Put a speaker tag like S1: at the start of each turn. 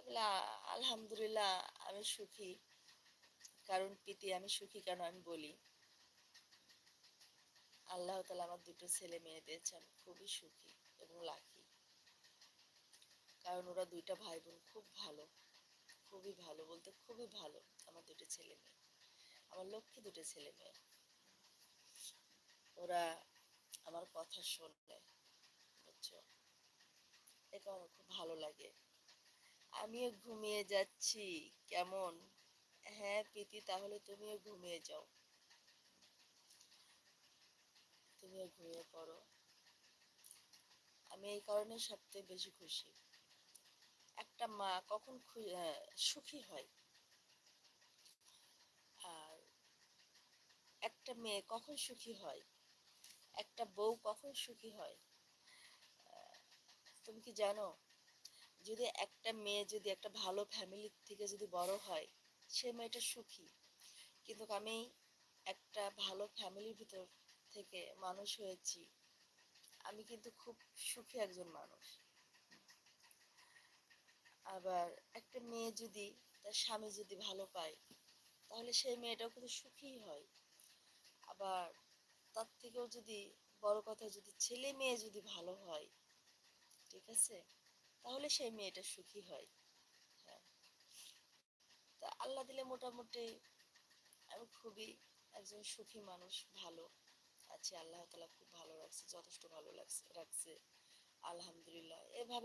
S1: বলে আলহামদুলিল্লাহ আমি সুখী। কারণ প্রীতি আমি সুখী কেন আমি বলি, আল্লাহ তাআলা আমার দুটো ছেলে মেয়ে দিয়েছে, আমি খুবই সুখী এবং লাকি। কারণ ওরা দুইটা ভাই বোন খুব ভালো, খুবই ভালো বলতে খুবই ভালো। আমার দুটো ছেলে মেয়ে, আমার লক্ষ্মী দুটো ছেলে মেয়ে। ওরা আমার কথা শোনে, বুঝছো? এটা আমার খুব ভালো লাগে। আমিও ঘুমিয়ে যাচ্ছি। কেমন? হ্যাঁ প্রীতি, তাহলে তুমিও ঘুমিয়ে যাও, তুমিও ঘুমিয়ে পড়ো। আমি এই কারণে সবচেয়ে বেশি খুশি। একটা মা কখন সুখী হয়, আর একটা মেয়ে কখন সুখী হয়, একটা বউ কখন সুখী হয়। তুমি কি জানো, যদি একটা মেয়ে যদি একটা ভালো ফ্যামিলি থেকে যদি বড় হয়, সে মেয়েটা সুখী। কিন্তু আমি একটা ভালো ফ্যামিলির ভিতর থেকে মানুষ হয়েছি, আমি কিন্তু খুব সুখী একজন মানুষ। আবার একটা মেয়ে যদি তার স্বামী যদি ভালো পায়, তাহলে সেই মেয়েটাও কিন্তু সুখী হয়। আবার তার থেকেও যদি বড় কথা, যদি ছেলে মেয়ে যদি ভালো হয়, ঠিক আছে, তাহলে সেই মেয়েটা সুখী হয়। হ্যাঁ, তা আল্লাহ দিলে মোটামুটি আমি খুবই একজন সুখী মানুষ, ভালো আছি। আল্লাহ তাআলা খুব ভালো রাখছে, যথেষ্ট ভালো রাখছে। আলহামদুলিল্লাহ। এভাবে